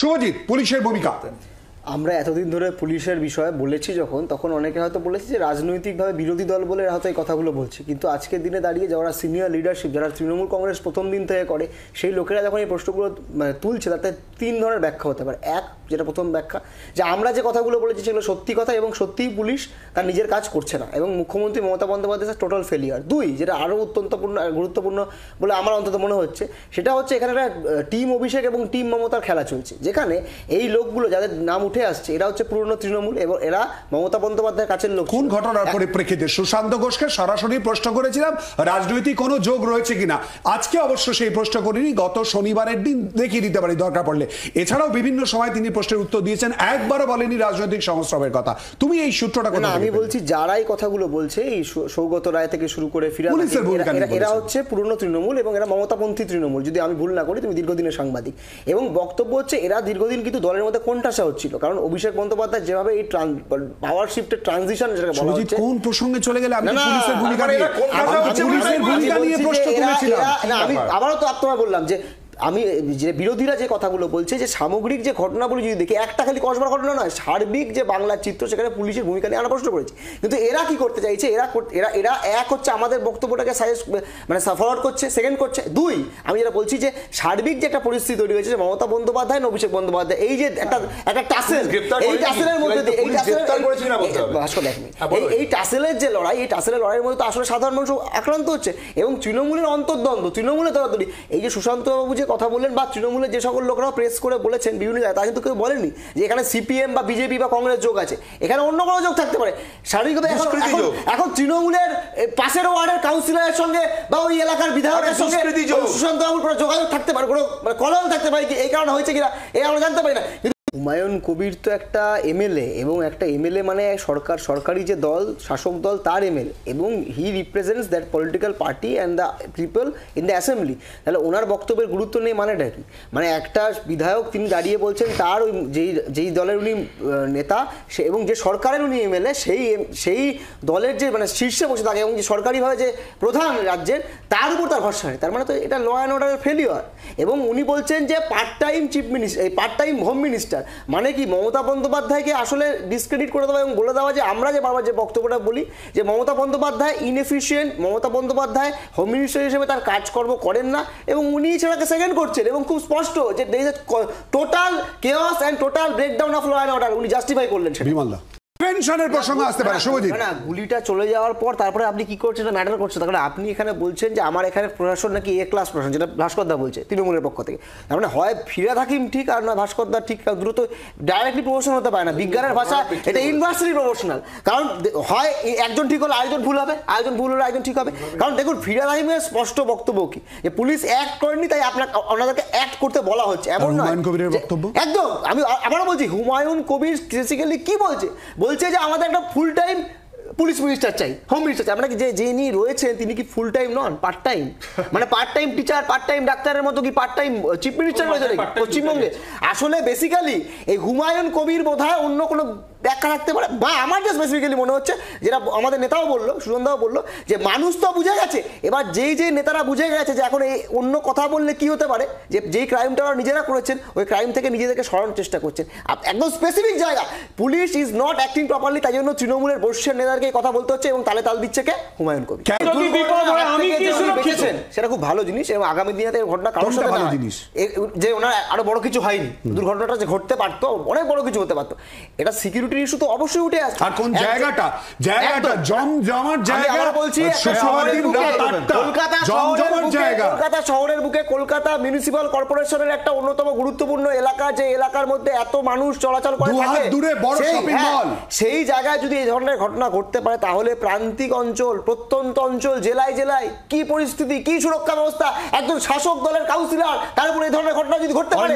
শুভজিৎ, পুলিশের ভূমিকা। আমরা এতদিন ধরে পুলিশের বিষয়ে বলেছি তখন অনেকে হয়তো বলেছি যে রাজনৈতিকভাবে বিরোধী দল বলে হয়তো এই কথাগুলো বলছে, কিন্তু আজকের দিনে দাঁড়িয়ে যারা সিনিয়র লিডারশিপ, যারা তৃণমূল কংগ্রেস প্রথম দিন থেকে করে, সেই লোকেরা যখন এই প্রশ্নগুলো তুলছে তাতে তিন ধরনের ব্যাখ্যা হতে পারে। এক, যেটা প্রথম ব্যাখ্যা, যে আমরা যে কথাগুলো বলেছি সেগুলো সত্যি কথা এবং সত্যিই পুলিশ তার নিজের কাজ করছে না এবং মুখ্যমন্ত্রী মমতা বন্দ্যোপাধ্যায় টোটাল ফেলিয়ার। দুই, যেটা আরও গুরুত্বপূর্ণ বলে আমার অন্তত মনে হচ্ছে, সেটা হচ্ছে এখানে একটা টিম অভিষেক এবং টিম মমতার খেলা চলছে, যেখানে এই লোকগুলো যাদের নাম উঠে আসছে এরা হচ্ছে পুরনো তৃণমূল এবং এরা মমতা বন্দ্যোপাধ্যায়ের কাছের লোক। কোন ঘটনার পরিপ্রেক্ষিতে সুশান্ত ঘোষকে সরাসরি প্রশ্ন করেছিলাম রাজনৈতিক কোনো যোগ রয়েছে কিনা। আজকে অবশ্য সেই প্রশ্ন করিনি, গত শনিবারের দিন দেখিয়ে দিতে পারি দরকার পড়লে। এছাড়াও বিভিন্ন সময় তিনি প্রশ্নের উত্তর দিয়েছেন, একবারও বলেনি রাজনৈতিক সংস্রবের কথা। তুমি এই সূত্রটা কথা আমি বলছি যারা এই কথাগুলো বলছে, এই সৌগত রায় থেকে শুরু করে ফিরহাদ, এরা হচ্ছে পুরনো তৃণমূল এবং এরা মমতাপন্থী তৃণমূল, যদি আমি ভুল না করি, তুমি দীর্ঘদিনের সাংবাদিক। এবং বক্তব্য হচ্ছে এরা দীর্ঘদিন কিন্তু দলের মধ্যে কোণঠাসা হচ্ছিল, কারণ অভিষেক বন্দ্যোপাধ্যায় যেভাবে এই পাওয়ার শিফটের ট্রানজিশন যেটাকে বলা হচ্ছে, কোন প্রসঙ্গে চলে গেলে আমি পুলিশের ভূমিকা নিয়ে প্রশ্ন তুলেছিলাম। আমি আবারও তো আপনারা বললাম যে আমি যে বিরোধীরা যে কথাগুলো বলছে, যে সামগ্রিক যে ঘটনাগুলো যদি দেখি, একটা খালি কসবার ঘটনা নয়, সার্বিক যে বাংলার চিত্র, সেখানে পুলিশের ভূমিকা নিয়ে আমরা প্রশ্ন করেছি। কিন্তু এরা কি করতে চাইছে, এরা এক হচ্ছে আমাদের বক্তব্যটাকে ফরওয়ার্ড করছে, সেকেন্ড করছে। দুই, আমি যেটা বলছি যে সার্বিক যে একটা পরিস্থিতি তৈরি হয়েছে, যে মমতা বন্দ্যোপাধ্যায় অভিষেক বন্দ্যোপাধ্যায় এই যে একটা টাসেল, এই টাসেলের মধ্যে এই টাসেলের যে লড়াই, এই টাসেলের লড়াইয়ের মধ্যে তো আসলে সাধারণ মানুষ আক্রান্ত হচ্ছে এবং তৃণমূলের অন্তর্দ্বন্দ্ব, তৃণমূলের তরফ। এই যে সুশান্ত বাবু কথা বললেন বা তৃণমূলের যে সকল লোকরা প্রেস করে বলেছেন বিভিন্ন জায়গায়, তা কিন্তু কেউ বলেননি যে এখানে সিপিএম বা বিজেপি বা কংগ্রেস যোগ আছে। এখানে অন্য কোনো যোগ থাকতে পারে। স্বাভাবিকভাবে এখন তৃণমূলের পাশের ওয়ার্ডের কাউন্সিলরের সঙ্গে বা ওই এলাকার বিধায়কের সঙ্গে সুশান্ত বাবুর কোনো যোগাযোগ থাকতে পারে, কোনো কলম থাকতে পারে, এই কারণে হয়েছে কিনা এই আমরা জানতে পারি না। হুমায়ুন কবির তো একটা এমএলএ এবং একটা এমএলএ মানে সরকারি যে দল, শাসক দল, তার এমএলএ, এবং he represents that political party and the people in the assembly. তাহলে ওনার বক্তব্যের গুরুত্ব নেই মানেটা কি? মানে একটা বিধায়ক তিনি দাঁড়িয়ে বলছেন তার ওই যেই দলের উনি নেতা এবং যে সরকারের উনি এমএলএ, সেই দলের যে শীর্ষে বসে থাকে এবং যে সরকারিভাবে যে প্রধান রাজ্যের, তার উপর তার ভরসা নেই। তার মানে তো এটা ল অ্যান্ড অর্ডারের ফেলিওর। এবং উনি বলছেন যে পার্ট টাইম চিফ মিনিস্টার, এই পার্ট টাইম হোম মিনিস্টার, মানে কি মমতা বন্দ্যোপাধ্যায়কে আসলে ডিসক্রেডিট করে দেওয়া এবং বলে দেওয়া যে আমরা যে বারবার যে বক্তব্যটা বলি যে Mamata Bandyopadhyay inefficient, Mamata Bandyopadhyay home minister হিসেবে তার কাজকর্ম করেন না এবং উনি সেটাকে সেকেন্ড করছেন এবং খুব স্পষ্ট যে total chaos and total breakdown of law and order উনি জাস্টিফাই করলেন সেটা। পেনশনের প্রসঙ্গ আসতে পারে শুভজিৎ। না, গুলিটা চলে যাওয়ার পর তারপরে আপনি কি করছেন ম্যাটার করছে। তার কারণ আপনি এখানে বলছেন যে আমার এখানে প্রশাসন নাকি এ ক্লাস প্রশাসন, যেটা ভাস্করদা বলছে তৃণমূলের পক্ষ থেকে। তার মানে হয় ফিরহাদ হাকিম ঠিক আর না ভাস্করদা ঠিক, দ্রুত ডাইরেক্টলি প্রমোশন হতে পারে না। বিজ্ঞানের ভাষা এটা ইনভার্সলি প্রমোশনাল, কারণ হয় একজন ঠিক হলে আরেকজন ভুল হবে, আরেকজন ভুল হলে আরেকজন ঠিক হবে। কারণ দেখুন ফিরহাদ হাকিমের স্পষ্ট বক্তব্য কি, যে পুলিশ অ্যাক্ট করেনি তাই ওনাদেরকে অ্যাক্ট করতে বলা হচ্ছে, এমন নয়। একদম আমি আবারও বলছি, হুমায়ুন কবির বেসিক্যালি কি বলছে যে আমাদের একটা ফুল টাইম পুলিশ মিনিস্টার চাই, হোম মিনিস্টার চাই। আমরা কি যিনি রয়েছেন তিনি কি ফুল টাইম নন, পার্ট টাইম? মানে part time teacher, part time ডাক্তারের মতো কি পার্ট টাইম চিফ মিনিস্টার রয়েছে নাকি পশ্চিমবঙ্গে? আসলে বেসিক্যালি এই হুমায়ুন কবির বোধহয় অন্য কোনো ব্যাখ্যা থাকতে পারে, বা আমার যে স্পেসিফিক্যালি মনে হচ্ছে, যেটা আমাদের নেতাও বললো, সুজনদাও বললো, যে মানুষ তো বুঝে গেছে। এবার যেই নেতারা বুঝে গেছে যে এখন এই অন্য কথা বললে কি হতে পারে, যে যেই ক্রাইমটা ওরা নিজেরা করেছেন ওই ক্রাইম থেকে নিজেদেরকে সরানোর চেষ্টা করছেন একদম স্পেসিফিক জায়গা। Police is not acting properly, তাই জন্য তৃণমূলের বর্ষের নেতাদেরকে কথা বলতে হচ্ছে এবং তালে তাল দিচ্ছে কে? হুমায়ুন কবির। সেটা খুব ভালো জিনিস এবং আগামী দিনে ঘটনা কারোর সাথে ভালো জিনিস, যে ওনার আরো বড় কিছু হয়নি, দুর্ঘটনাটা যে ঘটতে পারতো, অনেক বড় কিছু হতে পারতো। এটা সিকিউরিটি ইস্যু তো অবশ্যই উঠে আসছে। আর কোন জায়গাটা জমজমাট জায়গা বলছি, কলকাতা শহরের বুকে কলকাতা মিউনিসিপাল কর্পোরেশনের একটা অন্যতম গুরুত্বপূর্ণ এলাকা, যে এলাকার মধ্যে এত মানুষ চলাচল করে থাকে, সেই জায়গায় যদি এই ধরনের ঘটনা ঘটতে পারে তাহলে প্রান্তিক অঞ্চল, প্রত্যন্ত অঞ্চল, জেলায় জেলায় কি পরিস্থিতি, কি সুরক্ষা ব্যবস্থা, একজন শাসক দলের কাউন্সিলর, তার উপর এই ধরনের ঘটনা যদি ঘটতে পারে